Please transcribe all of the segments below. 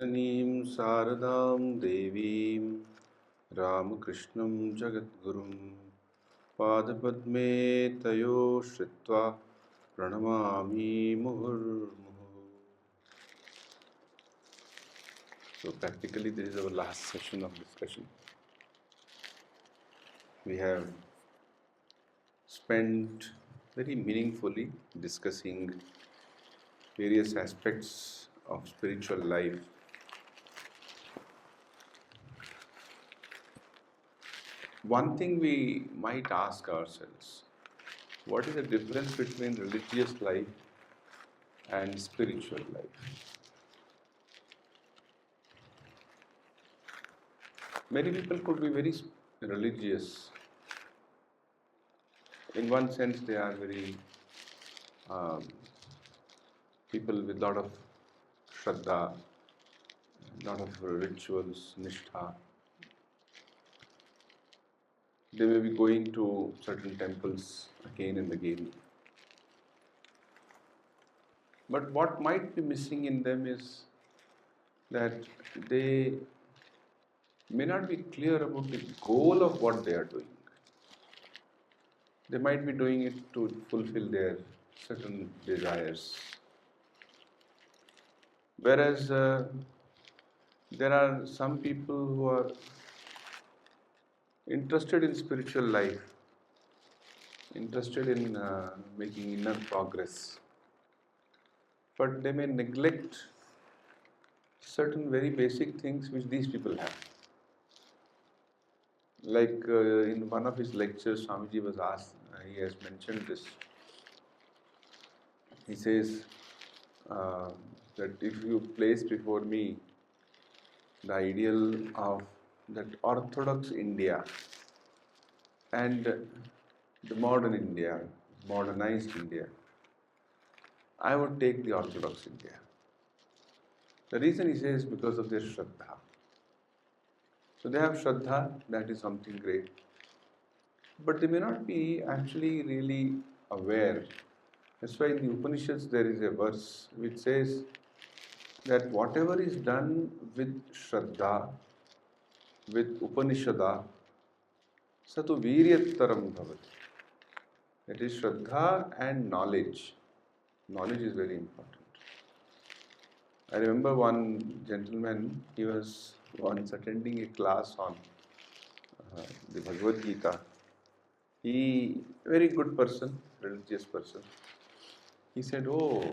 Anim Saradam Devim Ramakrishnan Jagadgurum Padapadme Tayo Shritva Pranamami Muhurmuhu. So practically this is our last session of discussion. We have spent very meaningfully discussing various aspects of spiritual life. One thing we might ask ourselves, what is the difference between religious life and spiritual life? Many people could be very religious. In one sense, they are very um, people with lot of shraddha, lot of rituals, nishtha. They may be going to certain temples again and again. But what might be missing in them is that they may not be clear about the goal of what they are doing. They might be doing it to fulfill their certain desires. Whereas there are some people who are interested in spiritual life, interested in making inner progress, but they may neglect certain very basic things which these people have. Like in one of his lectures, Swamiji was asked, he has mentioned this. He says uh, that if you place before me the ideal of that orthodox India and the modern India, modernized India, I would take the orthodox India. The reason he says because of their Shraddha. So they have Shraddha, that is something great. But they may not be actually really aware. That's why in the Upanishads there is a verse which says that whatever is done with Shraddha, with Upanishada, Satu Viryattaram Bhavati. That is Shraddha and knowledge. Knowledge is very important. I remember one gentleman, he was once attending a class on the Bhagavad Gita. He, very good person, religious person. He said, "Oh,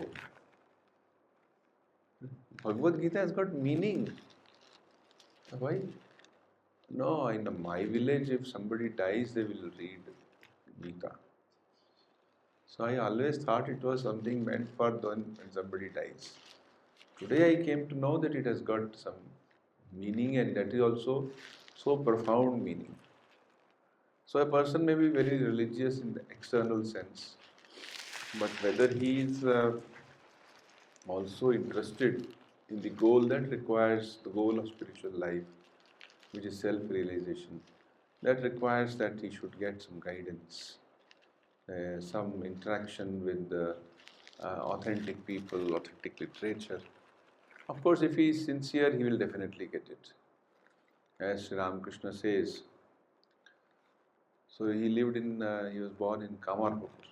Bhagavad Gita has got meaning." Why? No, in my village, if somebody dies, they will read Gita. So I always thought it was something meant for when somebody dies. Today I came to know that it has got some meaning, and that is also so profound meaning. So a person may be very religious in the external sense, but whether he is also interested in the goal that requires the goal of spiritual life, which is self-realization, that requires that he should get some guidance, some interaction with authentic people, authentic literature. Of course, if he is sincere, he will definitely get it. As Sri Ramakrishna says, so he lived in, he was born in Kamarpukur.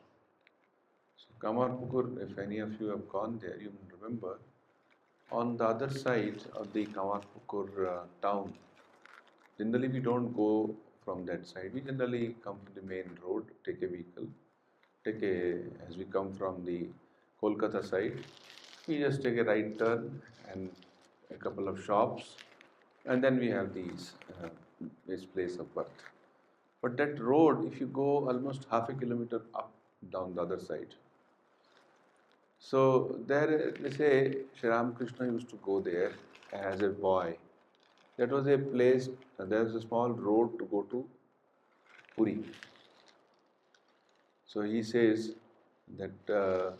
So Kamarpukur, if any of you have gone there, you will remember, on the other side of the Kamarpukur town, generally we don't go from that side. We generally come to the main road, take a vehicle, as we come from the Kolkata side, we just take a right turn and a couple of shops, and then we have this place of birth. But that road, if you go almost half a kilometer up down the other side, so there they say Sri Ramakrishna used to go there as a boy. That was a place, there was a small road to go to Puri. So he says that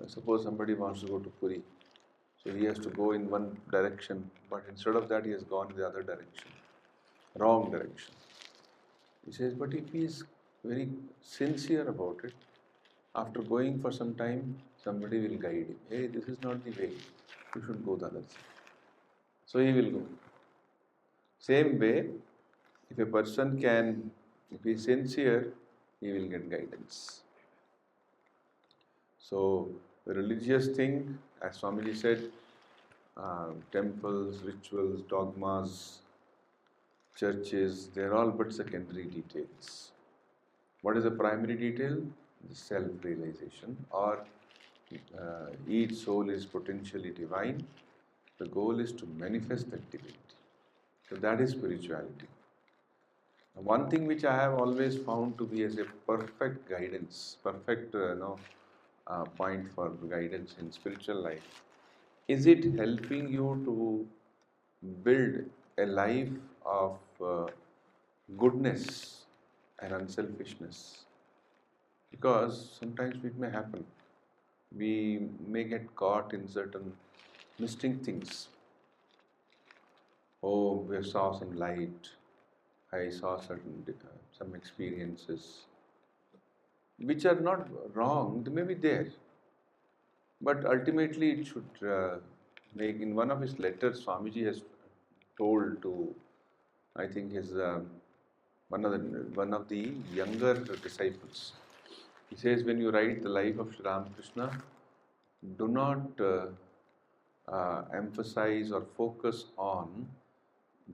suppose somebody wants to go to Puri, so he has to go in one direction, but instead of that he has gone in the other direction, wrong direction. He says, but if he is very sincere about it, after going for some time, somebody will guide him. Hey, this is not the way. You should go the other side. So he will go. Same way, if a person can, if he is sincere, he will get guidance. So, the religious thing, as Swamiji said, temples, rituals, dogmas, churches, they're all but secondary details. What is the primary detail? The self-realization, or each soul is potentially divine. The goal is to manifest that divinity. So that is spirituality. One thing which I have always found to be as a perfect guidance, perfect point for guidance in spiritual life, is it helping you to build a life of goodness and unselfishness? Because sometimes it may happen. We may get caught in certain misting things. Oh, we saw some light. I saw some experiences which are not wrong. They may be there, but ultimately it should make. In one of his letters, Swamiji has told to, I think, his one of the younger disciples. He says, when you write the life of Sri Ramakrishna, do not emphasize or focus on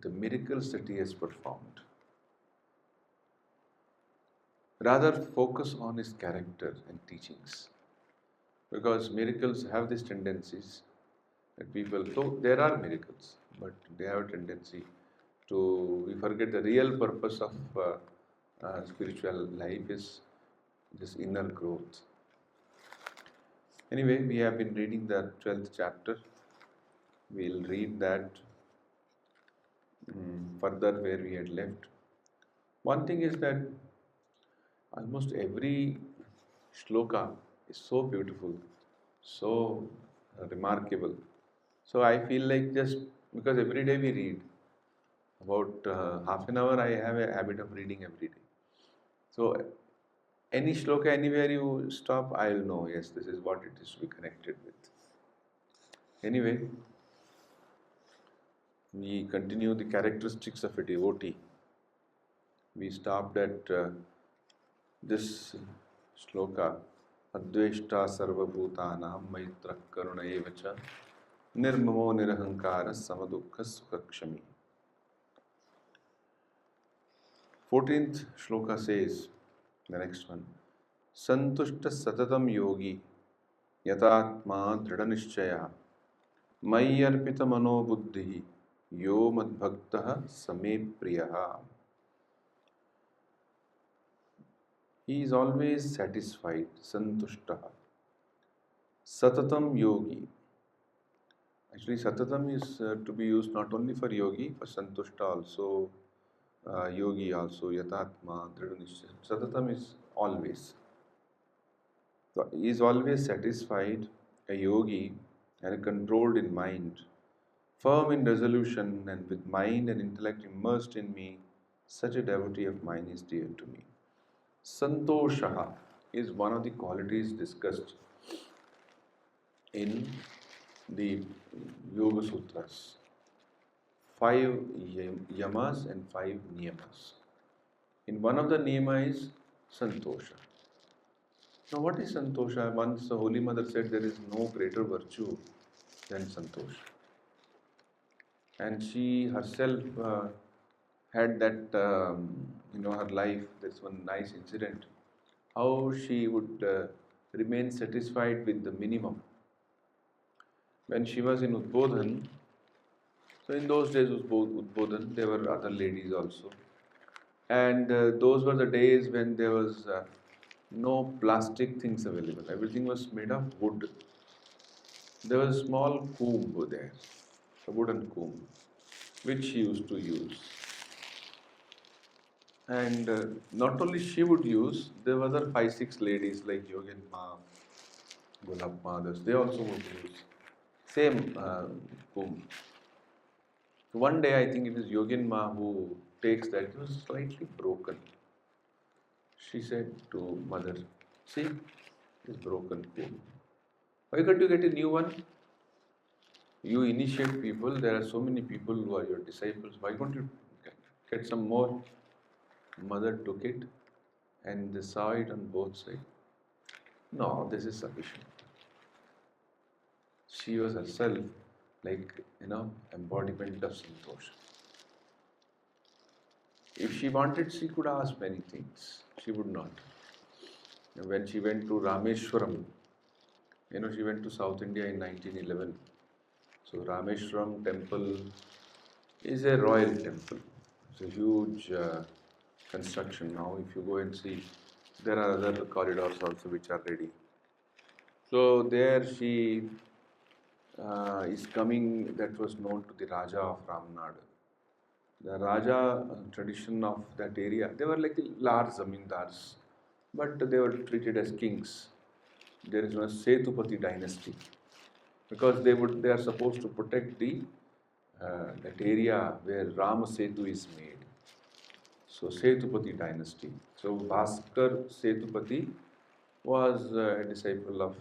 the miracles that he has performed. Rather, focus on his character and teachings. Because miracles have these tendencies that people, so there are miracles, but they have a tendency to, we forget the real purpose of spiritual life is this inner growth. Anyway, we have been reading the 12th chapter. We'll read that further where we had left. One thing is that almost every shloka is so beautiful, so remarkable. So I feel like, just because every day we read, about half an hour I have a habit of reading every day. So any shloka, anywhere you stop, I'll know, yes, this is what it is to be connected with. Anyway, we continue the characteristics of a devotee. We stopped at this shloka, Adveshta sarvabhutanam maitra karuna evacha nirmamo nirahankara samadukha sukakshami. 14th shloka says, the next one, Santushta satatam yogi yatatma dridhanishchaya mayyarpita mano buddhi yo madbhaktaha same priyaha. He is always satisfied, santushtaha. Satatam yogi. Actually, satatam is to be used not only for yogi, for santushta also, yogi also, yatatma, dridhanishchaya. Satatam is always. So he is always satisfied, a yogi, and controlled in mind, firm in resolution, and with mind and intellect immersed in me. Such a devotee of mine is dear to me. Santoshaha is one of the qualities discussed in the Yoga Sutras. 5 yamas and 5 niyamas. In one of the niyama is santosha. Now, what is santosha? Once the Holy Mother said there is no greater virtue than santosha. And she herself had that, her life, there's one nice incident, how she would remain satisfied with the minimum. When she was in Udbodhan, so in those days, Udbodhan, there were other ladies also. And those were the days when there was no plastic things available. Everything was made of wood. There was a small comb over there, a wooden comb, which she used to use. And not only she would use, there were other 5-6 ladies like Yogin Ma, Gulab Ma, others, they also would use same comb. So one day, I think it is Yogin Ma who takes that. It was slightly broken. She said to mother, see, this broken comb. Why can't you get a new one? You initiate people, there are so many people who are your disciples. Why don't you get some more? Mother took it and they saw it on both sides. No, this is sufficient. She was herself like, embodiment of Santosha. If she wanted, she could ask many things. She would not. When she went to Rameshwaram, she went to South India in 1911. So Rameshwaram temple is a royal temple. It's a huge construction now. If you go and see, there are other corridors also which are ready. So there she is coming, that was known to the Raja of Ramnad. The Raja tradition of that area, they were like large zamindars, but they were treated as kings. There is no Setupati dynasty because they are supposed to protect that area where Rama Setu is made. So Setupati dynasty. So Bhaskar Setupati was a disciple of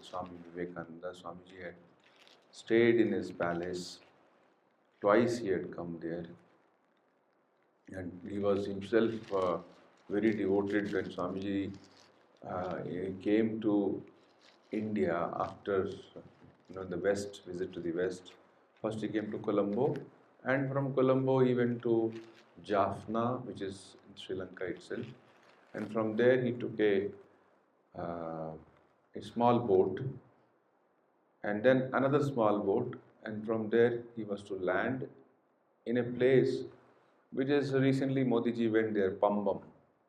Swami Vivekananda. Swamiji had stayed in his palace. Twice he had come there. And he was himself very devoted when Swamiji he came to India after the west, visit to the west. First he came to Colombo, and from Colombo he went to Jaffna, which is in Sri Lanka itself, and from there he took a small boat, and then another small boat, and from there he was to land in a place which is recently Modi ji went there, Pambam.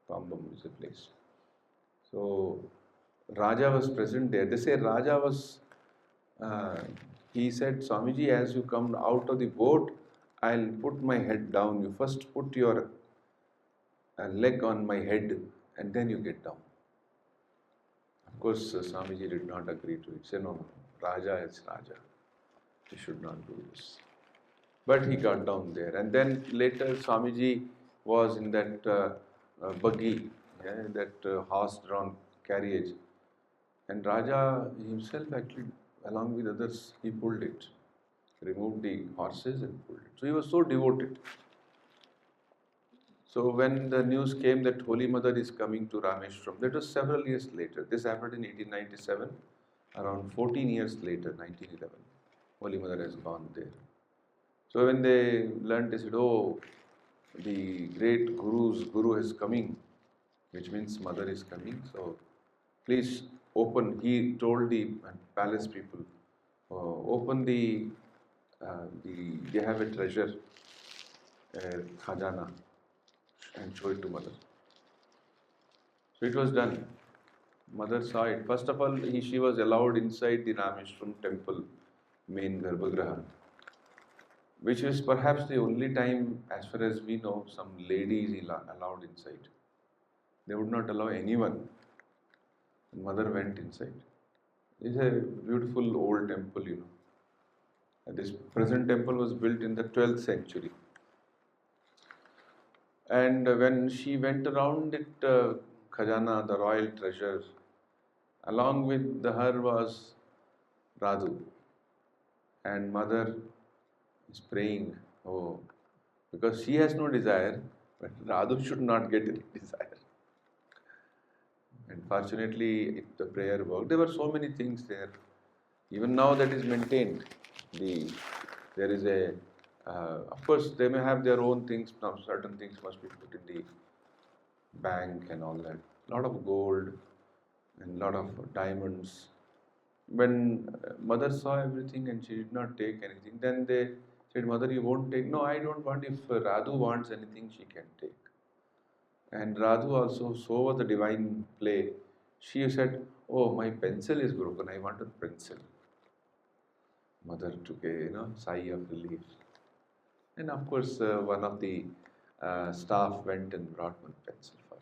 Pambam is a place. So Raja was present there. They say Raja was, he said, Swamiji, as you come out of the boat, I'll put my head down. You first put your leg on my head and then you get down. Of course, Swamiji did not agree to it. He said, no, Raja is Raja. He should not do this. But he got down there. And then later Swamiji was in that buggy, that horse-drawn carriage. And Raja himself actually, along with others, he pulled it, removed the horses and pulled it. So he was so devoted. So when the news came that Holy Mother is coming to Rameshwaram, that was several years later. This happened in 1897, around 14 years later, 1911. Holy Mother has gone there. So when they learned, they said, oh, the great Guru is coming, which means Mother is coming. So please open. He told the palace people, open they have a treasure, khajana, and show it to Mother. So it was done. Mother saw it. First of all, she was allowed inside the Rameshwaram temple, main Garbhagraha, which is perhaps the only time, as far as we know, some lady is allowed inside. They would not allow anyone. And Mother went inside. It's a beautiful old temple, And this present temple was built in the 12th century. And when she went around it, Khajana, the royal treasure, along with her was Radhu. And Mother is praying, oh, because she has no desire, but Radhu should not get any desire. And fortunately, the prayer worked. There were so many things there. Even now, that is maintained. There is of course, they may have their own things. Now, certain things must be put in the bank and all that. A lot of gold and a lot of diamonds. When Mother saw everything and she did not take anything, then they said, Mother, you won't take. No, I don't want. If Radhu wants anything, she can take. And Radhu also saw the divine play. She said, oh, my pencil is broken. I want a pencil. Mother took a sigh of relief. And of course, one of the staff went and brought one pencil for her.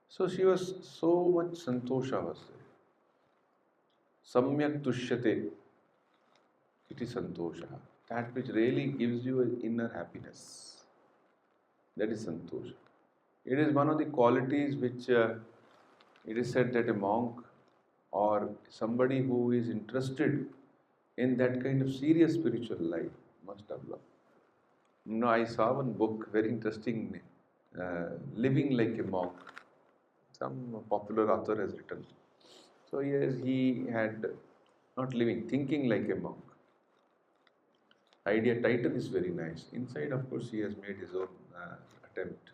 So she was so much santosha was there. Samyak tushyate. It is santosha. That which really gives you an inner happiness. That is santosha. It is one of the qualities which it is said that a monk or somebody who is interested in that kind of serious spiritual life must develop. I saw one book, very interesting, Living Like a Monk. Some popular author has written. So yes, he had not living, thinking like a monk. Idea title is very nice. Inside, of course, he has made his own attempt.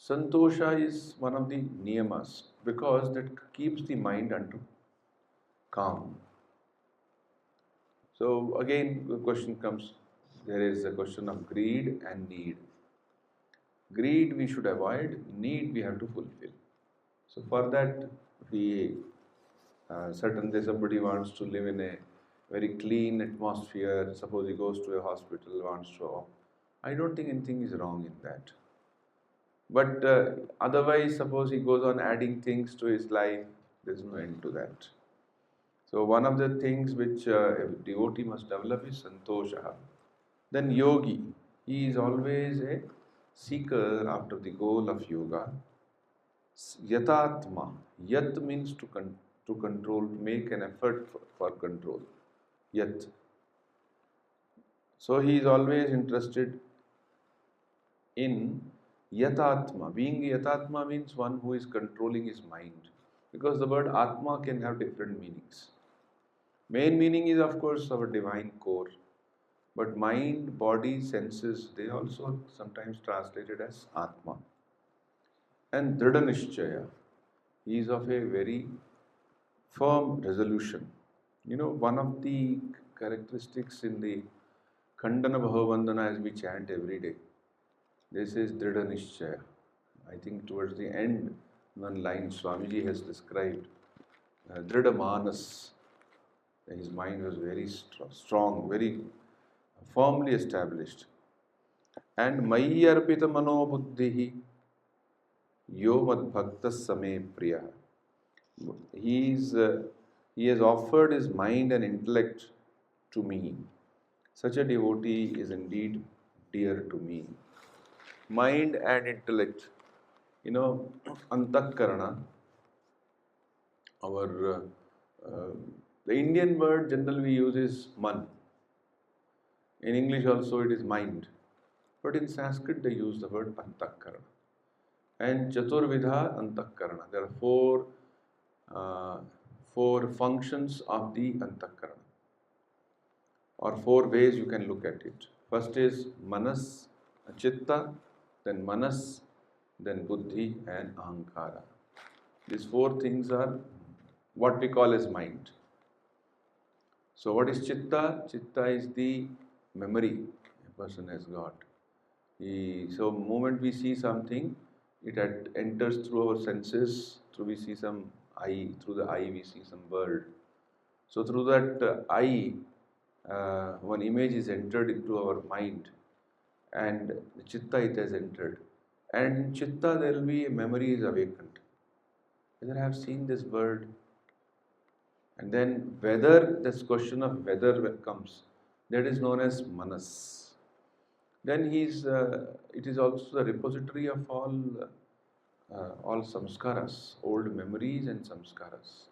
Santosha is one of the niyamas because that keeps the mind under calm. So again, the question comes, there is a question of greed and need. Greed we should avoid, need we have to fulfill. So for that, we certainly somebody wants to live in a very clean atmosphere. Suppose he goes to a hospital, wants to. I don't think anything is wrong in that. But otherwise, suppose he goes on adding things to his life, there's no end to that. So one of the things which a devotee must develop is santosha. Then yogi, he is always a seeker after the goal of yoga. Yatatma, yat means to control, to make an effort for control. Yat. So he is always interested in yatatma. Being yatatma means one who is controlling his mind. Because the word atma can have different meanings. Main meaning is, of course, our divine core. But mind, body, senses, they also sometimes translated as atma. And dhrida nishchaya, he is of a very firm resolution. One of the characteristics in the Khandana Bhavavandana as we chant every day, this is dhrida nishchaya. I think towards the end, one line Swamiji has described, dhrida manas, his mind was very strong, very firmly established. And mayi arpita mano buddhihi yo mad bhaktas same priya. He has offered his mind and intellect to me. Such a devotee is indeed dear to me. Mind and intellect, antakarana, our the Indian word generally we use is man. In English also it is mind. But in Sanskrit they use the word antakarana. And chaturvidha antakarana. There are four functions of the antakarana, or four ways you can look at it. First is manas, chitta, then manas, then buddhi and ahankara. These four things are what we call as mind. So what is chitta? Chitta is the memory a person has got. So moment we see something, it enters through our senses, through the eye we see some world. So through that eye, one image is entered into our mind, and the chitta it has entered. And in chitta there will be a memory is awakened. Whether I have seen this bird, and then whether, this question of whether comes, that is known as manas. Then it is also the repository of all samskaras, old memories and samskaras.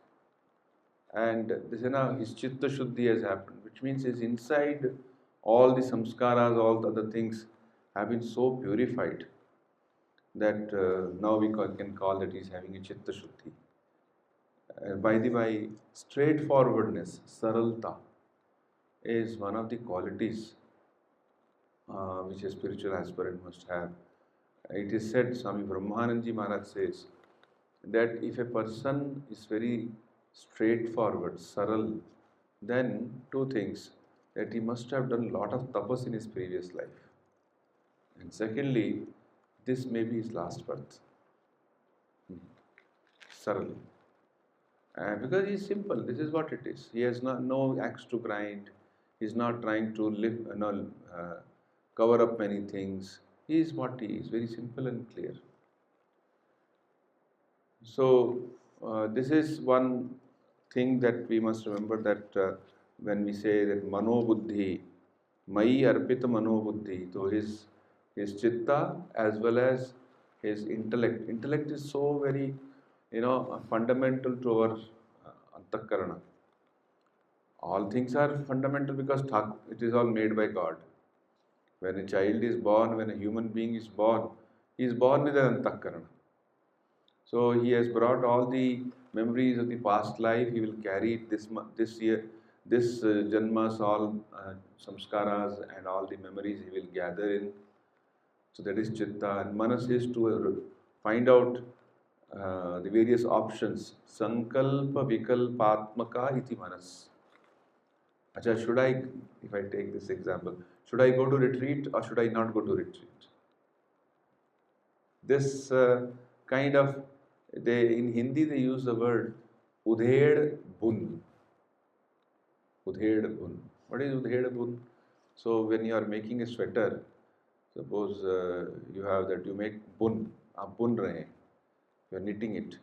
And this, his chitta shuddhi has happened, which means his inside, all the samskaras, all the other things have been so purified that now we can call that he is having a chitta shuddhi. By the way, straightforwardness, saralta, is one of the qualities which a spiritual aspirant must have. It is said, Swami Brahmananji Maharaj says, that if a person is very straightforward, saral, then two things, that he must have done a lot of tapas in his previous life. And secondly, this may be his last birth. Saral. Because he is simple, this is what it is. He has no axe to grind. He is not trying to cover up many things. He is what he is, very simple and clear. So this is one thing that we must remember, that when we say that mano buddhi, mai arpita mano buddhi, so his chitta as well as his intellect. Intellect is so very, fundamental to our Antakarana. All things are fundamental because it is all made by God. When a child is born, when a human being is born, he is born with an Antakarana. So he has brought all the memories of the past life. He will carry it this year, this janmas, all samskaras and all the memories he will gather in. So that is chitta. And manas is to find out the various options. Sankalpa vikalpatmaka iti manas. Acha, should I, if I take this example, should I go to retreat or should I not go to retreat? This kind of, in Hindi they use the word udhed bun. Udhed bun. What is udhed bun? So when you are making a sweater, suppose you have that, you make bun, aap bun rahe, you are knitting it.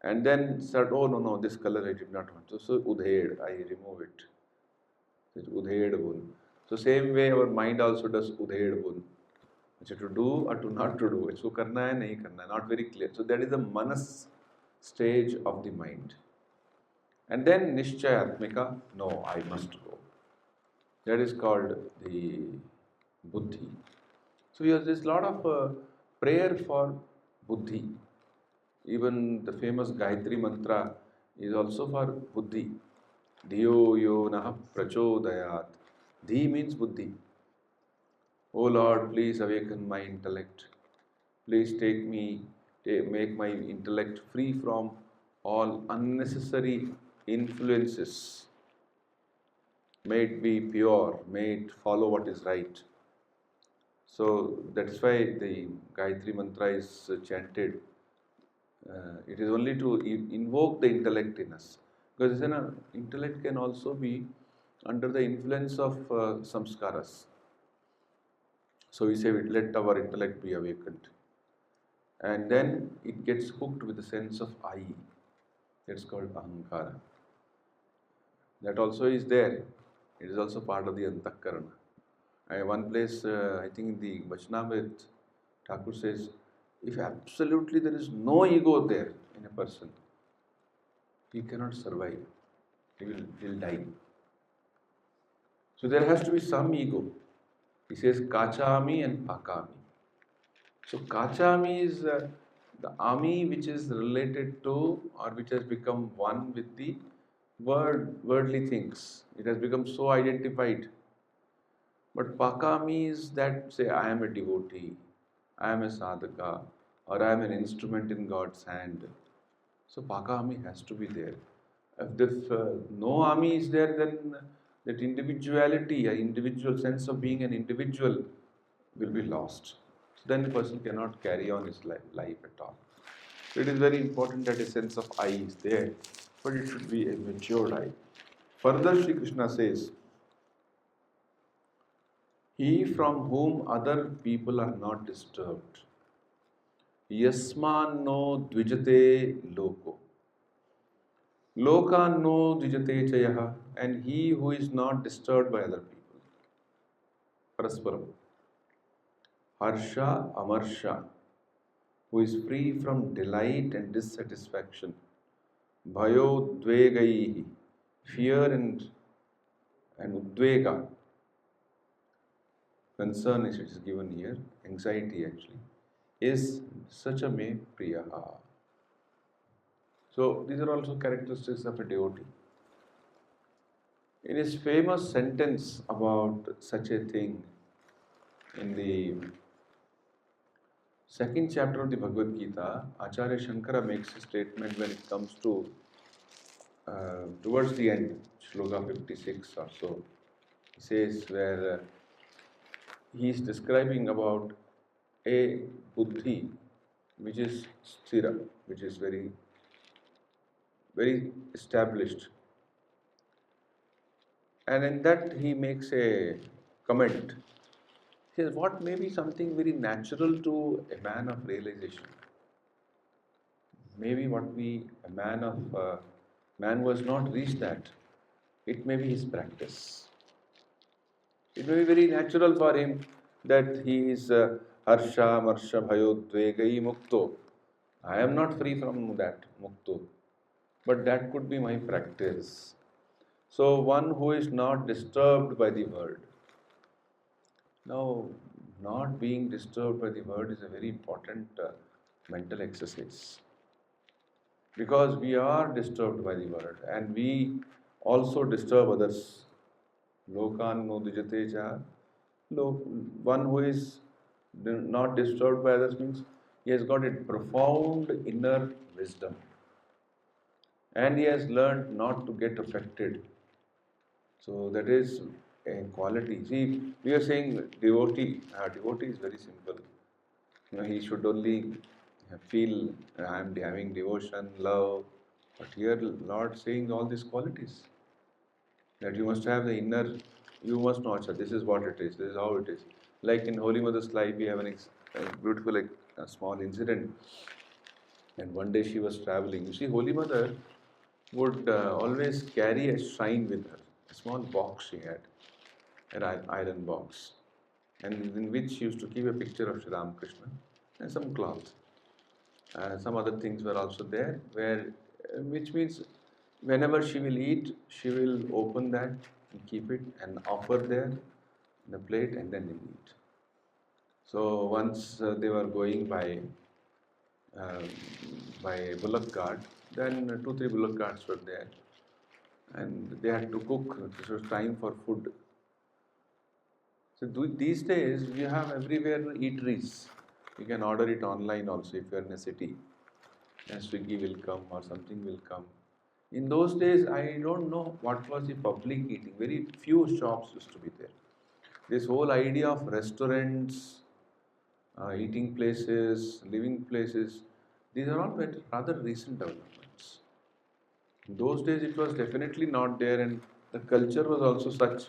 And then said, oh no, this color I did not want. So udhed, I remove it. It's udhed bun. So same way our mind also does udhed bun. To do or to not to do. So karna hai, nahi karna hai, not very clear. So that is the manas stage of the mind. And then nishchayatmika, no, I must go. That is called the buddhi. So there's a lot of prayer for buddhi. Even the famous Gayatri mantra is also for buddhi. Dhiyo yo naha prachodayat. Dhi means buddhi. Oh Lord, please awaken my intellect. Please make my intellect free from all unnecessary influences. May it be pure, may it follow what is right. So that's why the Gayatri mantra is chanted. It is only to invoke the intellect in us. Because intellect can also be under the influence of samskaras. So we say, let our intellect be awakened. And then it gets hooked with the sense of I. That's called ahankara. That also is there. It is also part of the antakarana. One place, I think the Vachnamrit, Thakur says, if absolutely there is no ego there in a person, he cannot survive. He will die. So there has to be some ego. He says kachami and pakami. So kachami is the ami which is related to or which has become one with the worldly things. It has become so identified. But pakami is that, say, I am a devotee, I am a sadhaka, or I am an instrument in God's hand. So pakami has to be there. If no ami is there, then that individuality, an individual sense of being an individual will be lost. So then the person cannot carry on his life at all. So it is very important that a sense of I is there, but it should be a matured I. Further, Sri Krishna says, he from whom other people are not disturbed. Yasman no dvijate loko. Loka no dvijate chayaha. And he who is not disturbed by other people. Parasparam. Harsha amarsha. Who is free from delight and dissatisfaction. Bhayo dvegaihi. Fear and udvega. Concern is it is given here, anxiety actually, is such a me priyaha. So these are also characteristics of a devotee. In his famous sentence about such a thing, in the second chapter of the Bhagavad Gita, Acharya Shankara makes a statement when it comes to towards the end, Shloka 56 or so. He says where he is describing about a buddhi which is sthira, which is very, very established. And in that he makes a comment. He says, what may be something very natural to a man of realization? Maybe a man who has not reached that, it may be his practice. It may be very natural for him that he is harsha, marsha, bhayo, dvegai, mukto. I am not free from that, mukto. but that could be my practice. So, one who is not disturbed by the word. Now, not being disturbed by the word is a very important mental exercise, because we are disturbed by the word and we also disturb others. Lokan no dijate cha. One who is not disturbed by others means he has got a profound inner wisdom and he has learned not to get affected. So that is a quality. See, we are saying devotee. Devotee is very simple. He should only feel I am having devotion, love. But here, Lord saying all these qualities, that you must have the inner. You must know, "Acha, this is what it is. This is how it is." Like in Holy Mother's life, we have a beautiful, a small incident. And one day she was traveling. You see, Holy Mother would always carry a shrine with her, a small box she had, an iron box, and in which she used to keep a picture of Sri Ramakrishna and some cloth. Some other things were also there, which means whenever she will eat, she will open that and keep it and offer there in the plate and then eat. So once they were going uh, by bullock cart, then two, three bullock carts were there, and they had to cook. It was time for food. So these days we have everywhere eateries. You can order it online also if you are in a city. And Swiggy will come or something will come. In those days, I don't know what was the public eating. Very few shops used to be there. This whole idea of restaurants, eating places, living places, these are all rather recent developments. In those days, it was definitely not there, and the culture was also such.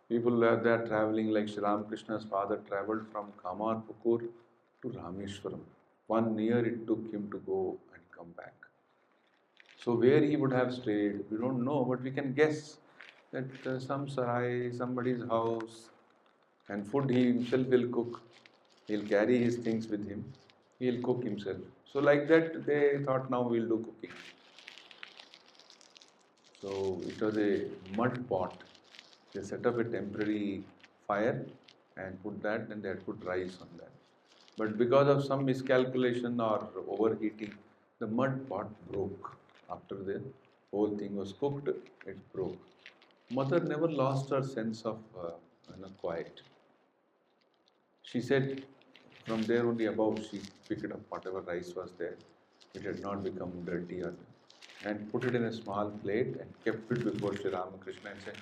People were there traveling, like Sri Ramakrishna's father traveled from Kamarpukur to Rameshwaram. 1 year it took him to go and come back. So where he would have stayed, we don't know, but we can guess that some sarai, somebody's house, and food he himself will cook. He'll carry his things with him. He'll cook himself. So like that, they thought now we'll do cooking. So it was a mud pot. They set up a temporary fire and put that, and they had put rice on that. But because of some miscalculation or overheating, the mud pot broke. After the whole thing was cooked, it broke. Mother never lost her sense of quiet. She said from there only above she picked up whatever rice was there. It had not become dirty and put it in a small plate and kept it before Sri Ramakrishna and said,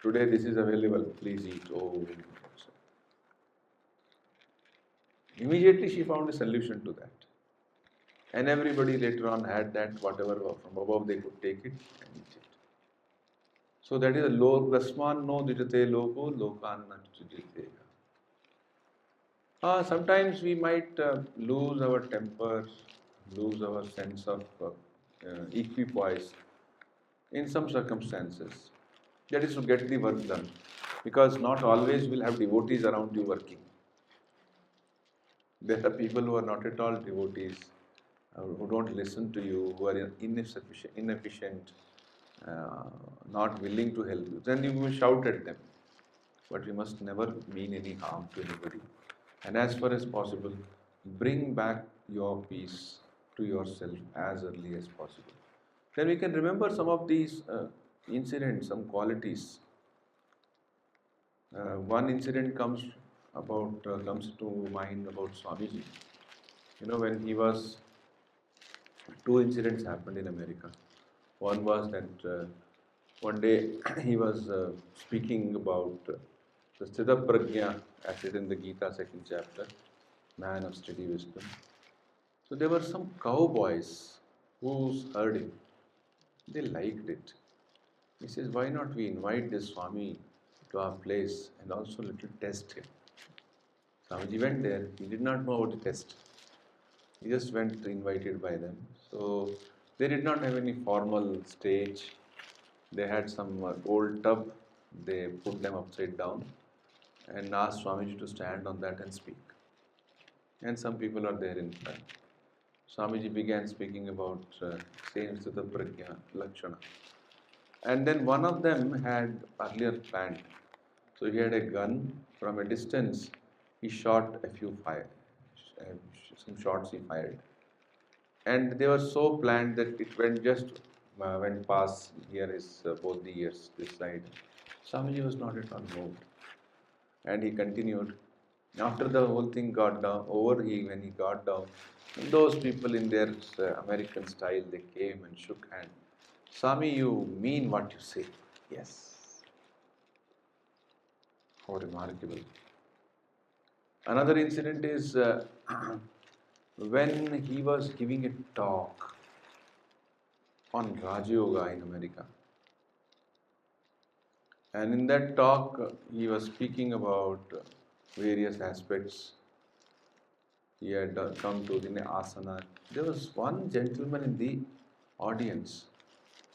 "Today this is available, please eat." Oh, immediately she found a solution to that. And everybody later on had that, whatever from above they could take it and eat it. So that is a low plasman no dijate logo lokan natujite. Sometimes we might lose our temper, lose our sense of equipoise in some circumstances. That is to get the work done. Because not always will have devotees around you working. There are people who are not at all devotees, who don't listen to you, who are inefficient, not willing to help you. Then you will shout at them. But you must never mean any harm to anybody. And as far as possible, bring back your peace to yourself as early as possible. Then we can remember some of these incidents, some qualities. One incident comes to mind about Swamiji. You know, when he was, two incidents happened in America. One was that one day he was speaking about the Sthita Prajna, as it in the Gita, second chapter, man of steady wisdom. So there were some cowboys who heard him. They liked it. He says, "Why not we invite this Swami to our place and also little test him?" Swamiji went there. He did not know about the test. He just went invited by them. So they did not have any formal stage. They had some old tub. They put them upside down and asked Swamiji to stand on that and speak. And some people are there in front. Swamiji began speaking about same Sthita Prajna Lakshana. And then one of them had earlier planned. So he had a gun from a distance. He shot a few fire, uh, some shots he fired, and they were so planned that it went past. Here is both the ears this side. Swamiji was not at all moved, and he continued. After the whole thing got down over, when he got down, those people in their American style, they came and shook hand. Swami, you mean what you say? Yes. How remarkable. Another incident is when he was giving a talk on Raja Yoga in America. And in that talk, he was speaking about various aspects. He had come to the asana. There was one gentleman in the audience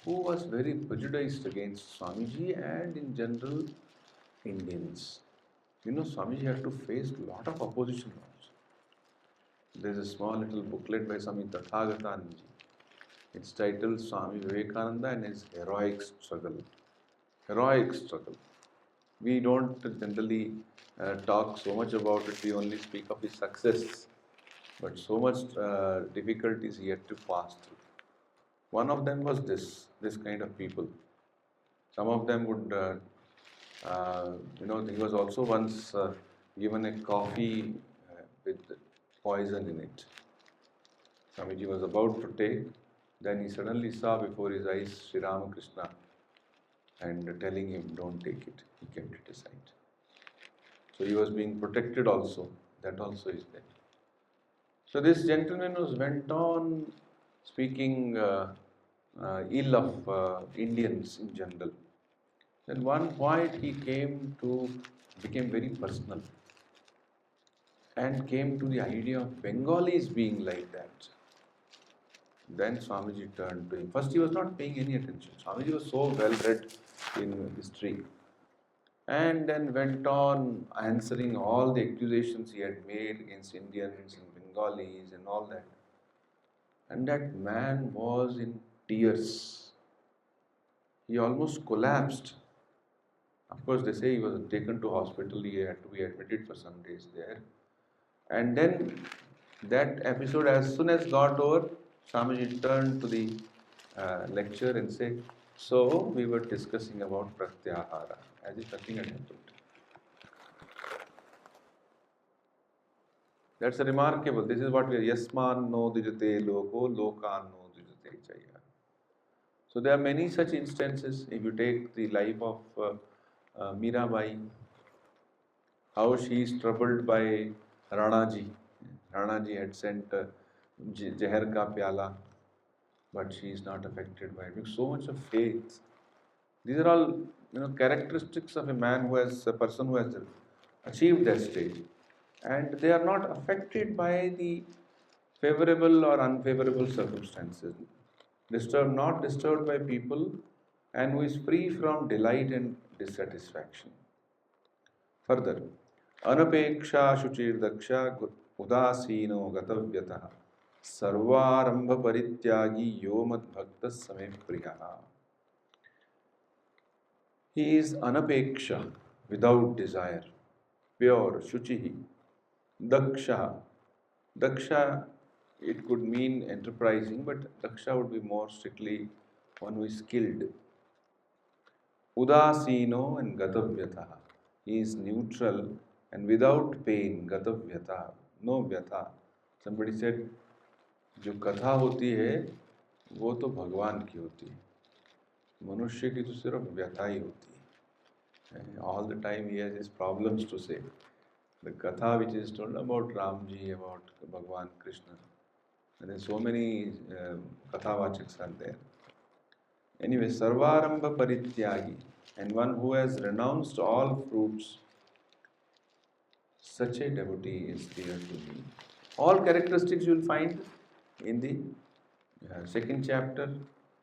who was very prejudiced against Swamiji and in general Indians. You know, Swamiji had to face a lot of opposition also. There is a small little booklet by Swami Tathagatanji. It's titled Swami Vivekananda and His Heroic Struggle. Heroic struggle. We don't generally talk so much about it, we only speak of his success. But so much difficulties he had to pass through. One of them was this kind of people. Some of them would, he was also once given a coffee with poison in it. Swamiji was about to take, then he suddenly saw before his eyes Sri Ramakrishna and telling him, don't take it. He kept it aside. So he was being protected also. That also is there. So this gentleman went on speaking ill of Indians in general. Then one point he became very personal and came to the idea of Bengalis being like that. Then Swamiji turned to him. First he was not paying any attention. Swamiji was so well read in history. And then went on answering all the accusations he had made against Indians and Bengalis and all that. And that man was in tears. He almost collapsed. Of course, they say he was taken to hospital. He had to be admitted for some days there. And then that episode, as soon as got over, Swamiji turned to the lecture and said, so we were discussing about pratyahara, as if nothing had happened. That's remarkable. This is what we are. Yasman no dijate loko, lokan no dijate chaya. So there are many such instances. If you take the life of Mirabai, how she is troubled by Ranaji. Ranaji had sent Zahar ka pyala, but she is not affected by it. With so much of faith. These are all characteristics of a person who has achieved that stage, and they are not affected by the favorable or unfavorable circumstances. Not disturbed by people, and who is free from delight and dissatisfaction. Further, anapeksha shuchir daksha udasino gatavyatah sarvarambha parityagi yomat bhakta same priyaha. He is anapeksha, without desire, pure, shuchihi, daksha. Daksha, it could mean enterprising, but daksha would be more strictly one who is skilled. Udasino and gatavyatha. He is neutral and without pain, gatavyatha, no vyatha. Somebody said, जो कथा होती है वो तो भगवान की होती है, मनुष्य की तो सिर्फ व्यथा ही होती है. All the time he has his problems to say. The katha which is told about Ramji, about Bhagwan Krishna, there are so many kathavachaks are there. Anyway, sarvarambha parityagi, and one who has renounced all fruits, such a devotee is dear to me. All characteristics you will find in the second chapter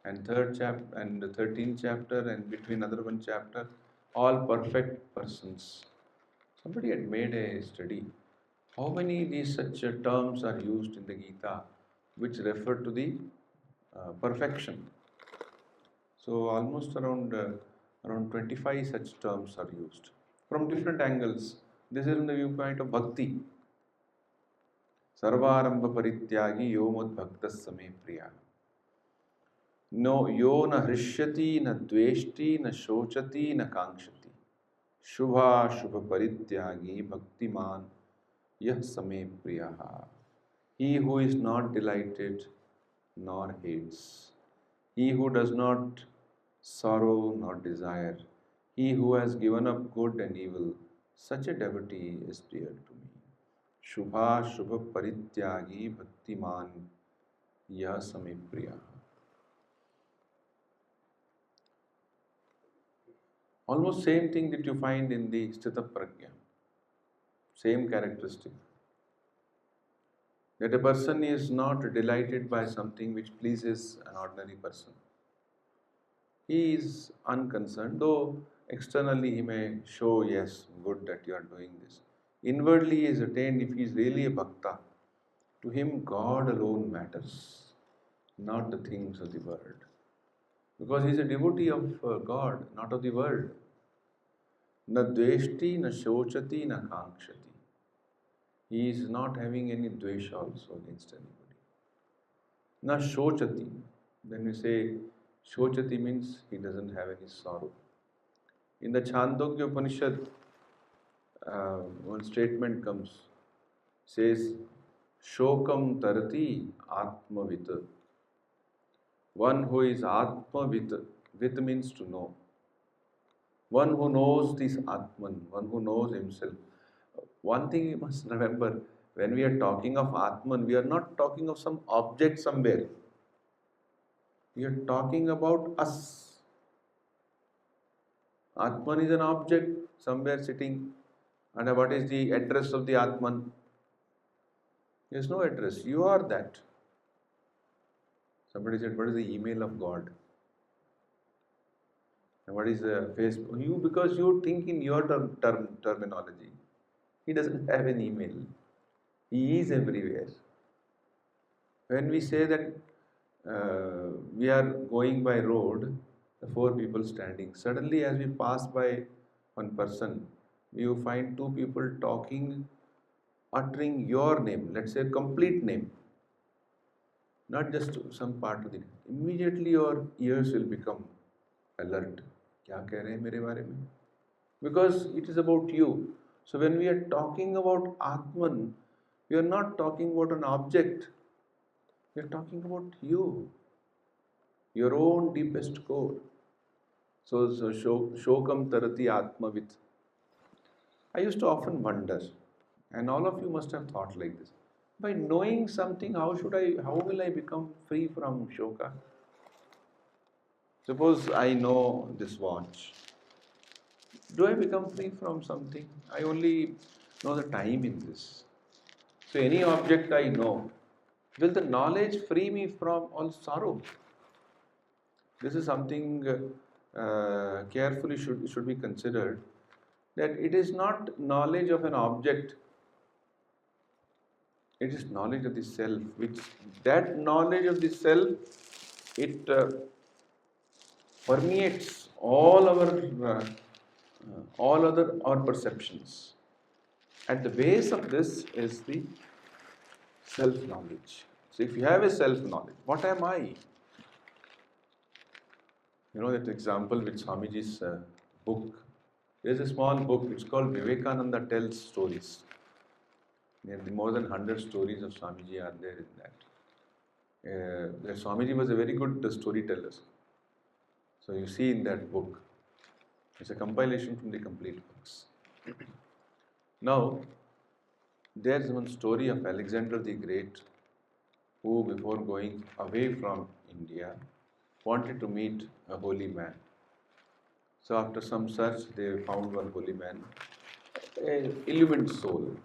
and third chapter and the 13th chapter and between another one chapter, all perfect persons. Somebody had made a study. How many these such terms are used in the Gita which refer to the perfection. So almost around 25 such terms are used from different angles. This is in the viewpoint of bhakti. Sarvarambha parityagi yo mad bhaktas same priya. No, yo na hrishyati, na dveshti, na shochati, na kankshati. Shubha shubha parityagi bhaktiman yah same priyaha. He who is not delighted nor hates. He who does not sorrow nor desire. He who has given up good and evil. Such a devotee is dear to me. Shubha shubha parityagi bhaktiman yah same priyaha. Almost same thing that you find in the Sthita Prajna. Same characteristic. That a person is not delighted by something which pleases an ordinary person. He is unconcerned, though externally he may show, yes, good that you are doing this. Inwardly he is attained if he is really a bhakta. To him, God alone matters, not the things of the world. Because he is a devotee of God, not of the world. Na dveshti, na shochati, na kankshati. He is not having any dvesha also against anybody. Na shochati. When we say shochati means he doesn't have any sorrow. In the Chandogya Upanishad, one statement comes, says, Shokam tarati atmavit. One who is atmavit, vit means to know. One who knows this Atman, one who knows himself. One thing you must remember, when we are talking of Atman, we are not talking of some object somewhere. We are talking about us. Atman is an object somewhere sitting. And what is the address of the Atman? There is no address. You are that. Somebody said, what is the email of God? And what is the Facebook? You, because you think in your terminology. He doesn't have an email. He is everywhere. When we say that we are going by road, the four people standing. Suddenly, as we pass by one person, you find two people talking, uttering your name, let's say complete name, not just some part of it. Immediately your ears will become alert. क्या कह रहे हैं मेरे बारे में? Because it is about you. So when we are talking about Atman, we are not talking about an object. We are talking about you, your own deepest core. So Shokam Tarati Atmavit. I used to often wonder, and all of you must have thought like this. By knowing something, how will I become free from Shoka? Suppose I know this watch. Do I become free from something? I only know the time in this. So any object I know, will the knowledge free me from all sorrow? This is something carefully should be considered, that it is not knowledge of an object, it is knowledge of the self, which that knowledge of the self, it permeates all our perceptions. At the base of this is the self-knowledge. So if you have a self-knowledge, what am I? You know that example with Swamiji's book. There's a small book, it's called Vivekananda Tells Stories. More than 100 stories of Swamiji are there in that. Swamiji was a very good storyteller. So you see in that book, it's a compilation from the complete books. Now, there's one story of Alexander the Great, who before going away from India, wanted to meet a holy man. So after some search, they found one holy man, an illumined soul,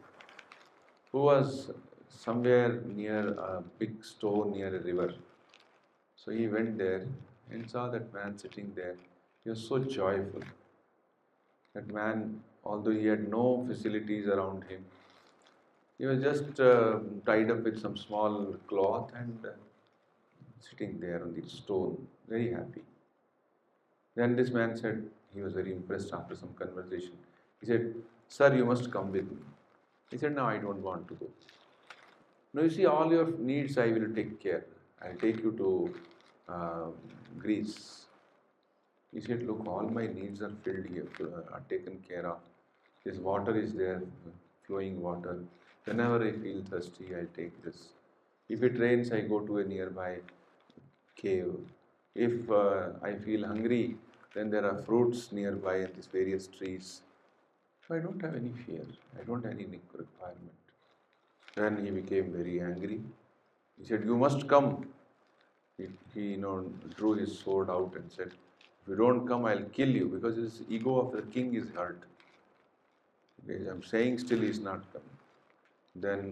who was somewhere near a big stone near a river. So he went there and saw that man sitting there. He was so joyful. That man, although he had no facilities around him, He was just tied up with some small cloth and sitting there on the stone, very happy. Then this man said, he was very impressed after some conversation. He said, "Sir, you must come with me." He said, "No, I don't want to go." "No, you see, all your needs I will take care. I'll take you to Greece." He said, "Look, all my needs are filled here, are taken care of. This water is there, flowing water. Whenever I feel thirsty, I take this. If it rains, I go to a nearby cave. If I feel hungry, then there are fruits nearby and these various trees. So I don't have any fear. I don't have any requirement." Then he became very angry. He said, "You must come." He drew his sword out and said, "If you don't come, I'll kill you," because his ego of the king is hurt. Okay, I'm saying still he's not coming. Then,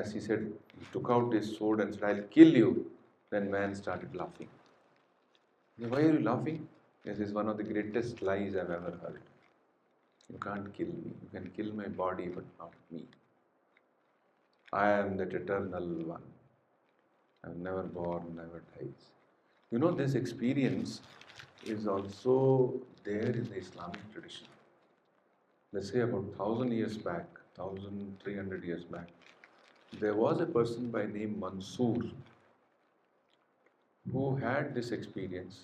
as he said, he took out his sword and said, "I'll kill you." Then man started laughing. "Why are you laughing?" This is one of the greatest lies I've ever heard. You can't kill me. You can kill my body, but not me. I am that eternal one. I'm never born, never dies. This experience is also there in the Islamic tradition. Let's say about 1,000 years back, 1,300 years back, there was a person by name Mansoor who had this experience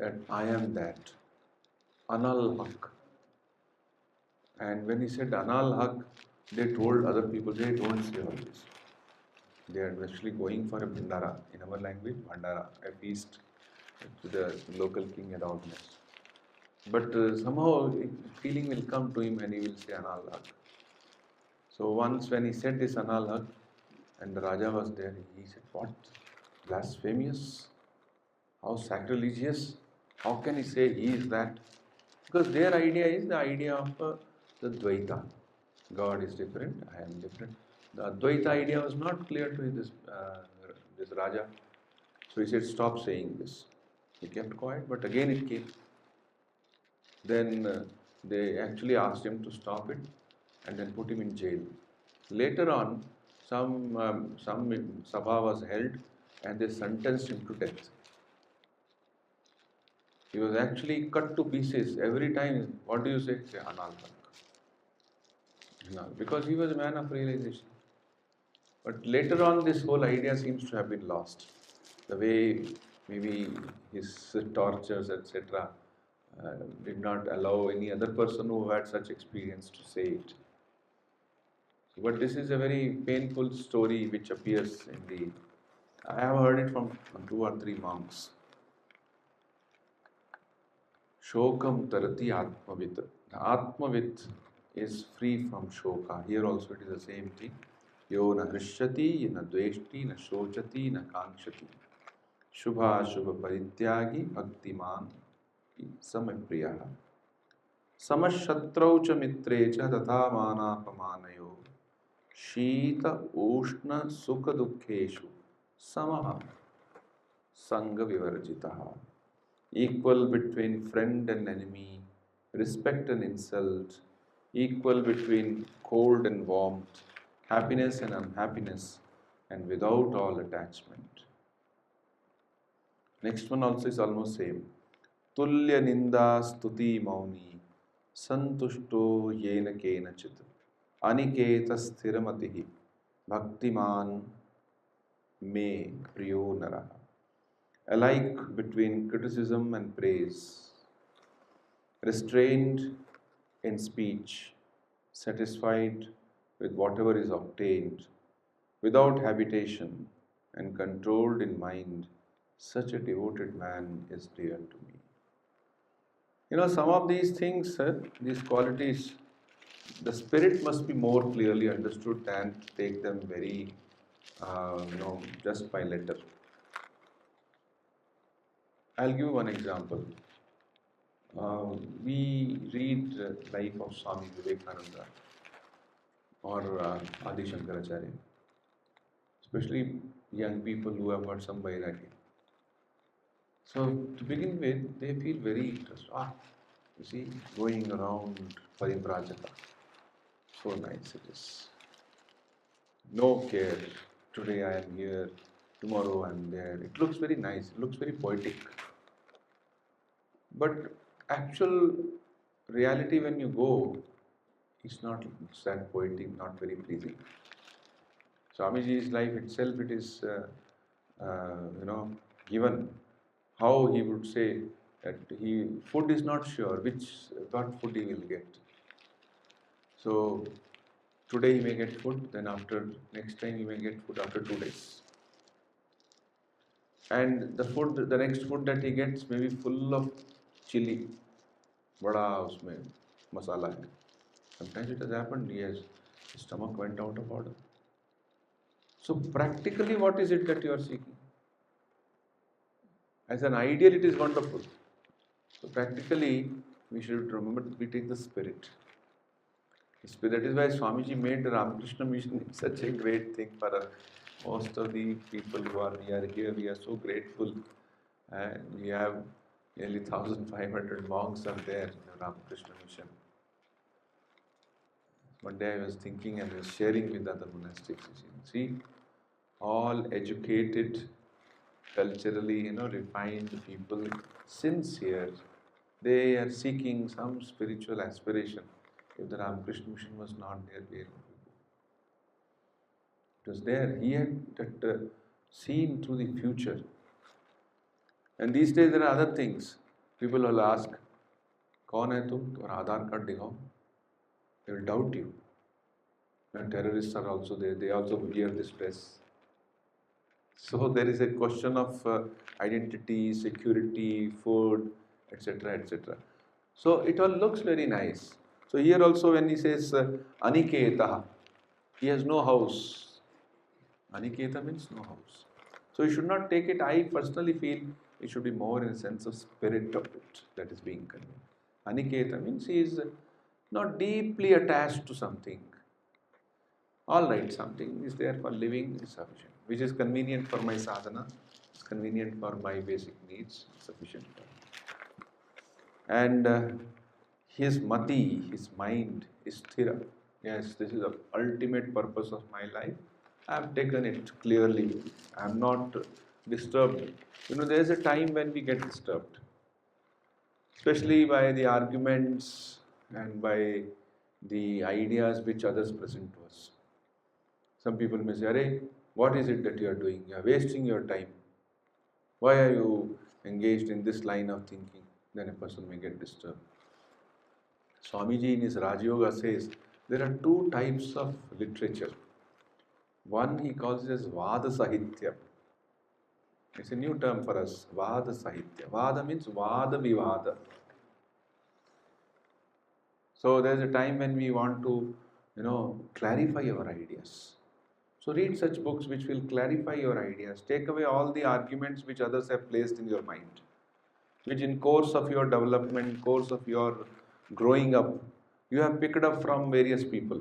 that I am that, Anal Haq. And when he said Anal Haq, they told other people, they don't say all this. They are actually going for a Bhandara, in our language, Bhandara, a feast to the local king had organized. But somehow feeling will come to him and he will say Anal Haq. So once when he said this Anal Haq, and the Raja was there, he said, "What? Blasphemous? How sacrilegious? How can he say he is that?" Because their idea is the idea of the Dvaita. God is different, I am different. The Advaita idea was not clear to this Raja. So he said, "Stop saying this." He kept quiet, but again it came. Then they actually asked him to stop it and then put him in jail. Later on, some sabha was held and they sentenced him to death. He was actually cut to pieces every time. What do you say? Say Anal Haq. No, because he was a man of realization. But later on, this whole idea seems to have been lost. The way maybe his tortures, etc., did not allow any other person who had such experience to say it. But this is a very painful story which appears in the. I have heard it from 2 or 3 monks. Shokam tarati atmavit. The atmavit is free from shoka. Here also it is the same thing. Yo na hrishyati, na dveshti, na shochati, na kankshati. Shubha shubha parityagi bhaktiman samapriyaha. Samashatrau cha mitre cha tatha manapamanayo. Shita ushna sukha dukkheshu samaha sangha vivarjitaha. Equal between friend and enemy, respect and insult, equal between cold and warmth, happiness and unhappiness, and without all attachment. Next one also is almost same. Tulya ninda stuti mauni santushto yena kenachit aniketa sthiramatihi bhaktiman me priyo naraha. Alike between criticism and praise, restrained in speech, satisfied with whatever is obtained, without habitation, and controlled in mind, such a devoted man is dear to me. Some of these things, these qualities, the spirit must be more clearly understood than to take them very, just by letter. I'll give one example. We read life of Swami Vivekananda or Adi Shankaracharya, especially young people who have got some vairagya. So to begin with, they feel very interested. You see, going around Parivrajaka. So nice it is. No care. Today I am here, tomorrow I am there. It looks very nice, it looks very poetic. But actual reality when you go, it's not it's that poetic, not very pleasing. Swamiji's life itself, it is given how he would say that food is not sure what food he will get. So today he may get food, then after next time he may get food after 2 days. And the next food that he gets may be full of chili, vada usme masala hai. Sometimes it has happened, his stomach went out of order. So practically what is it that you are seeking? As an ideal it is wonderful. So practically we should remember that we take the spirit. That is why Swamiji made the Ramakrishna mission such a great thing for us. Most of the people we are here, we are so grateful. And we have nearly 1,500 monks are there in the Ramakrishna mission. One day I was thinking and I was sharing with other monastics. See, all educated, culturally, refined people, sincere, they are seeking some spiritual aspiration. If the Ramakrishna mission was not there, where would we go? It was there. He had that seen through the future. And these days there are other things. People will ask, "Kaun hai tum? Tumhara Aadhaar card dikhao." They will doubt you. And terrorists are also there. They also wear this dress. So there is a question of identity, security, food, etc., etc. So it all looks very nice. So here also when he says Aniketa, he has no house. Aniketa means no house. So you should not take it. I personally feel it should be more in a sense of spirit of it that is being conveyed. Aniketa means he is not deeply attached to something. All right, something is there for living is sufficient, which is convenient for my sadhana, it's convenient for my basic needs, sufficient. And his mati, his mind is sthira. Yes, this is the ultimate purpose of my life. I have taken it clearly. I am not disturbed. There is a time when we get disturbed, especially by the arguments and by the ideas which others present to us. Some people may say, "Arey, what is it that you are doing? You are wasting your time. Why are you engaged in this line of thinking?" Then a person may get disturbed. Swamiji in his Raj Yoga says there are two types of literature. One he calls it as Vada Sahitya. It's a new term for us, Vada Sahitya. Vada means Vada Vivada. So there's a time when we want to, clarify our ideas. So read such books which will clarify your ideas. Take away all the arguments which others have placed in your mind, which in course of your development, course of your growing up, you have picked up from various people.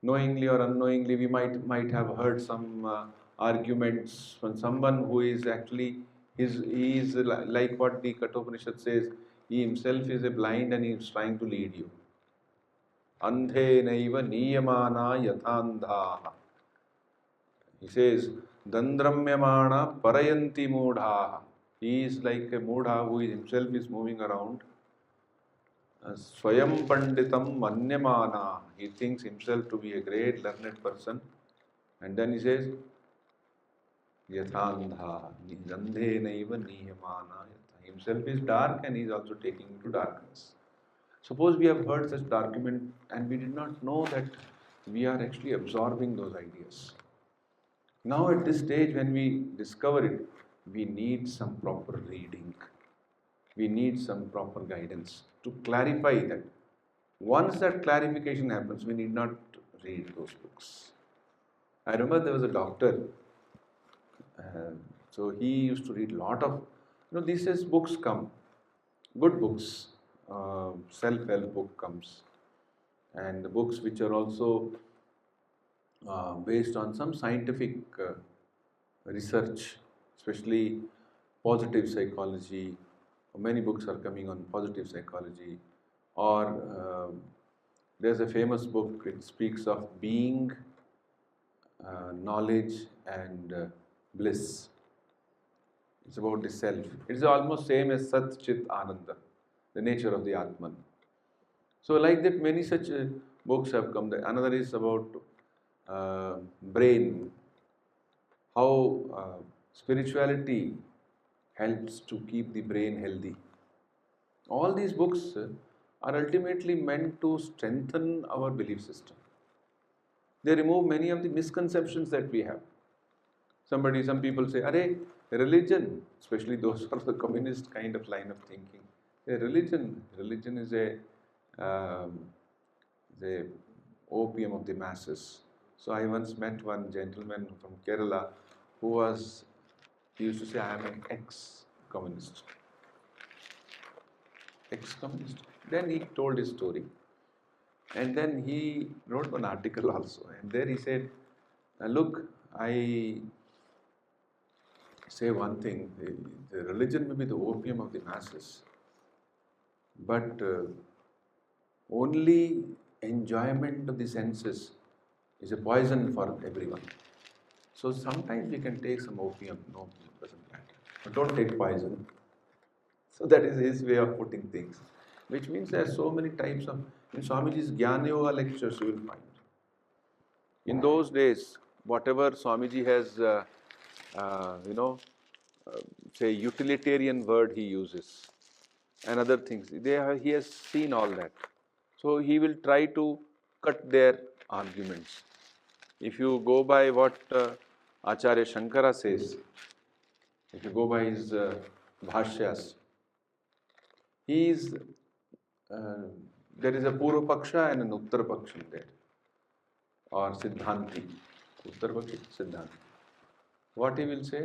Knowingly or unknowingly, we might have heard some arguments from someone who is actually, he is like what the Kathopanishad says, he himself is a blind and he is trying to lead you. Andhe naiva niyamana yathandha. He says, Dandramyamana parayanti mudha. He is like a mudha who himself is moving around. Swayam panditam manyamana. He thinks himself to be a great learned person. And then he says, Yathandha. Andhe naiva niyamana. Himself is dark and he is also taking you to darkness. Suppose we have heard such argument and we did not know that we are actually absorbing those ideas. Now at this stage when we discover it, we need some proper reading. We need some proper guidance to clarify that. Once that clarification happens, we need not read those books. I remember there was a doctor, so he used to read a lot of, these days books come, good books, self-help book comes, and the books which are also based on some scientific research, especially positive psychology. Many books are coming on positive psychology, or There's a famous book, it speaks of being, knowledge, and bliss. It's about the self. It's almost same as Sat Chit Ananda, the nature of the Atman. So, like that, many such books have come. Another is about brain, how spirituality helps to keep the brain healthy. All these books are ultimately meant to strengthen our belief system. They remove many of the misconceptions that we have. Some people say, "Arey, religion," especially those are the communist kind of line of thinking. Religion is the opium of the masses. So I once met one gentleman from Kerala who he used to say, "I am an ex-communist." Ex-communist. Then he told his story. And then he wrote one article also. And there he said, "Look, I say one thing, the religion may be the opium of the masses, but only enjoyment of the senses is a poison for everyone. So sometimes we can take some opium, no, it doesn't matter. But don't take poison." So that is his way of putting things. Which means there are so many types of, in Swamiji's Jnana Yoga lectures you will find. In those days, whatever Swamiji has, say utilitarian word he uses and other things, he has seen all that. So he will try to cut their arguments. If you go by what Acharya Shankara says, if you go by his bhashyas, he is, there is a Purva Paksha and an Uttara Paksha there, or Siddhanti. Uttara Paksha, Siddhanti. What he will say?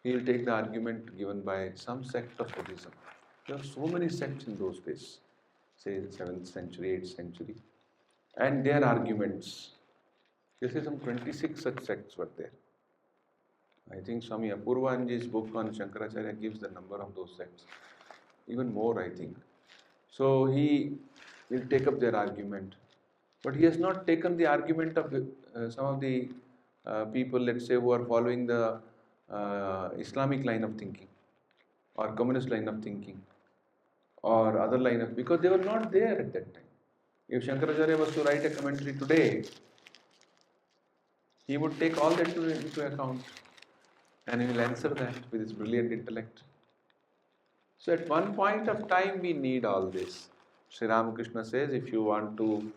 He will take the argument given by some sect of Buddhism. There are so many sects in those days, say 7th century, 8th century, and their arguments. They say some 26 such sects were there. I think Swami Apurvanji's book on Shankaracharya gives the number of those sects. Even more, I think. So he will take up their argument. But he has not taken the argument of some of the people, let's say, who are following the Islamic line of thinking or communist line of thinking or other line of, because they were not there at that time. If Shankaracharya was to write a commentary today, he would take all that into account and he will answer that with his brilliant intellect. So at one point of time we need all this. Sri Ramakrishna says, if you want to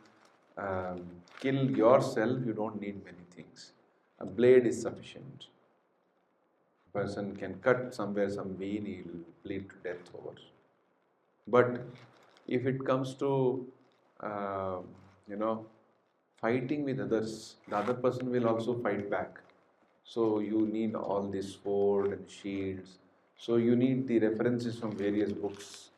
kill yourself, you don't need many things. A blade is sufficient. A person can cut somewhere some vein, he will bleed to death over. But if it comes to, fighting with others, the other person will also fight back. So you need all this sword and shields. So you need the references from various books.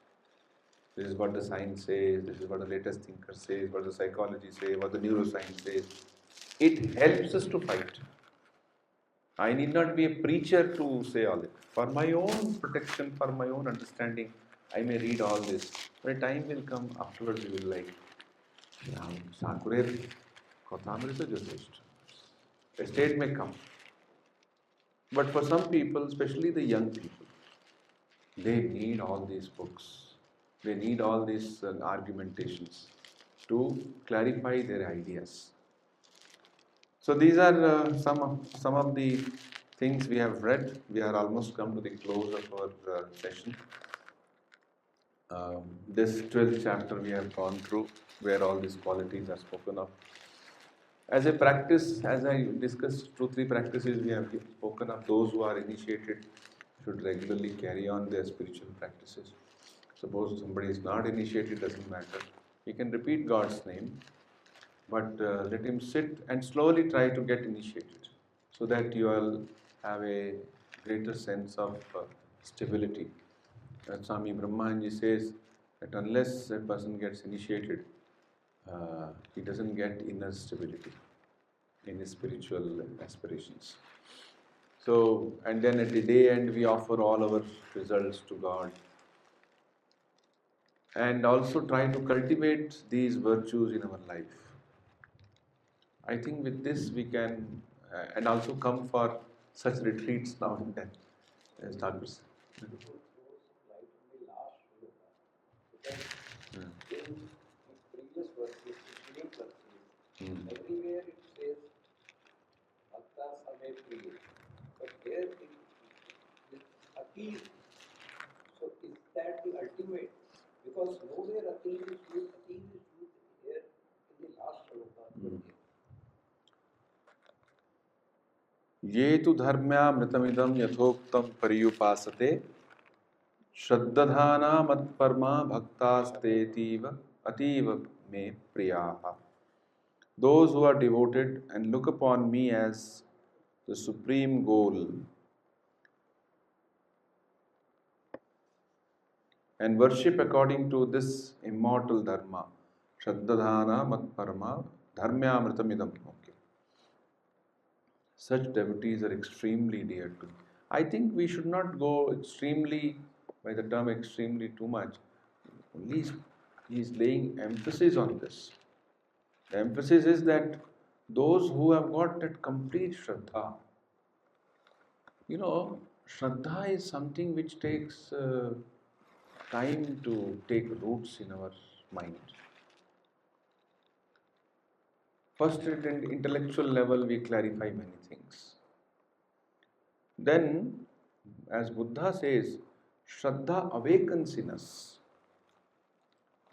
This is what the science says, this is what the latest thinker says, what the psychology says, what the neuroscience says. It helps us to fight. I need not be a preacher to say all it. For my own protection, for my own understanding, I may read all this. But a time will come afterwards, you will like, a state may come. But for some people, especially the young people, they need all these books. They need all these argumentations to clarify their ideas. So these are some of the things we have read. We are almost come to the close of our session. This 12th chapter we have gone through, where all these qualities are spoken of. As a practice, as I discussed, 2-3 practices we have spoken of. Those who are initiated should regularly carry on their spiritual practices. Suppose somebody is not initiated, doesn't matter. He can repeat God's name, but let him sit and slowly try to get initiated, so that you will have a greater sense of stability. Swami Brahmanji says that unless a person gets initiated, he doesn't get inner stability in his spiritual aspirations. So, and then at the day end, we offer all our results to God. and also try to cultivate these virtues in our life. I think with this we can, and also come for such retreats now and then, as Thakur said. Right in the last shloka, because in previous verses, in previous verses, everywhere it says Bhakta Same Priya. But here it is Akhil. So is that the ultimate? Because nowhere Akhil is used. Akhil is used here in the last shloka. ये तु धर्म्यामृतमिदं यथोक्तं पर्युपासते श्रद्धाना मत्परमा भक्तास्तेतीव अतीव मे प्रियाः. Those who are devoted and look upon me as the supreme goal and worship according to this immortal dharma, Shraddhadhana Matparama Dharmyamritamidam. Okay. Such devotees are extremely dear to me. I think we should not go extremely, by the term extremely, too much. Only he is laying emphasis on this. The emphasis is that those who have got that complete Shraddha, Shraddha is something which takes time to take roots in our mind. First, at an intellectual level, we clarify many things. Then, as Buddha says, Shraddha awakens in us.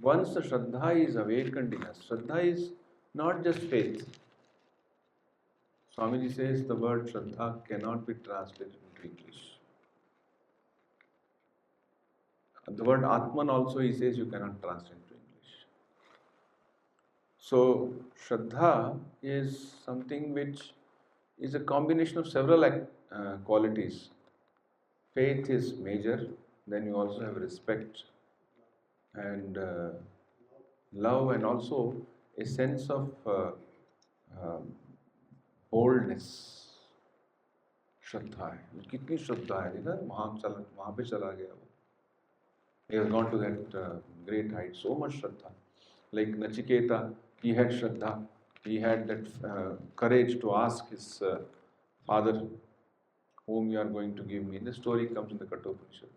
Once the Shraddha is awakened in us, Shraddha is not just faith. Swamiji says the word Shraddha cannot be translated into English. The word Atman also he says you cannot translate into English. So, Shraddha is something which is a combination of several qualities. Faith is major, then you also have respect and love, and also a sense of boldness. श्रद्धा है, कितनी श्रद्धा है, देखा वहाँ पे चला गया वो. He has gone to that great height, so much Shraddha. Like Nachiketa, he had Shraddha. He had that courage to ask his father, whom you are going to give me. The story comes in the Kathopanishad.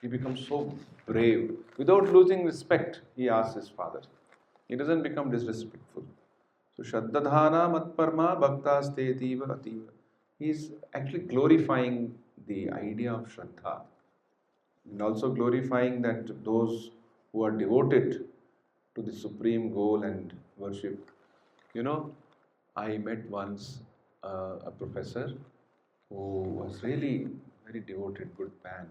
He becomes so brave. Without losing respect, he asks his father. He doesn't become disrespectful. So, Shraddhadhana matparma bhaktastetiva ativa. He is actually glorifying the idea of Shraddha, and also glorifying that those who are devoted to the supreme goal and worship. I met once a professor who was really very devoted, good man.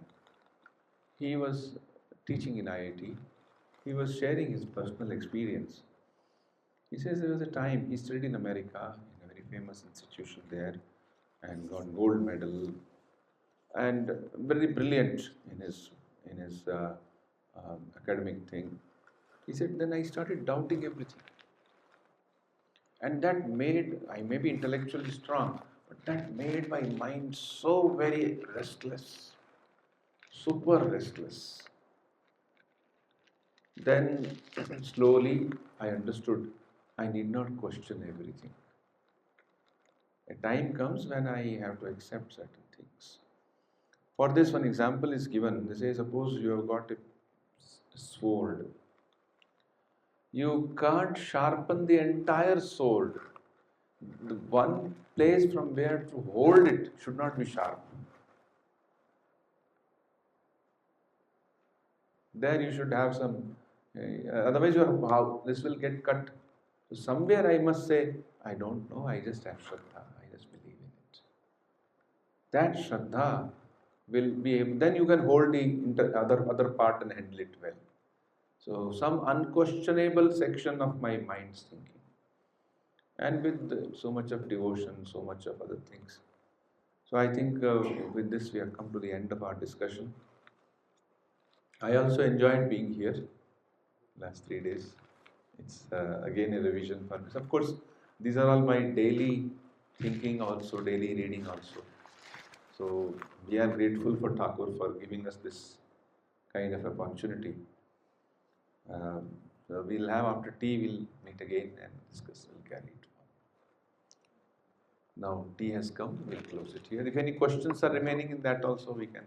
He was teaching in IIT. He was sharing his personal experience. He says there was a time he studied in America, in a very famous institution there, and got gold medal, and very brilliant in his academic thing. He said, then I started doubting everything. And that made, I may be intellectually strong, but that made my mind so very restless, super restless. Then slowly I understood I need not question everything. A time comes when I have to accept certain things. For this, one example is given. They say, suppose you have got a sword. You can't sharpen the entire sword. The one place from where to hold it should not be sharp. There you should have some, otherwise how this will get cut. So somewhere I must say, I don't know, I just have Shraddha, I just believe in it. That Shraddha will be, then you can hold the other part and handle it well. So some unquestionable section of my mind's thinking. And with so much of devotion, so much of other things. So I think with this we have come to the end of our discussion. I also enjoyed being here last 3 days. It's again a revision for this. Of course, these are all my daily thinking also, daily reading also. So we are grateful for Thakur for giving us this kind of opportunity. So we'll have after tea, we'll meet again and discuss, we'll carry it on. Now tea has come, we'll close it here. If any questions are remaining in that also, we can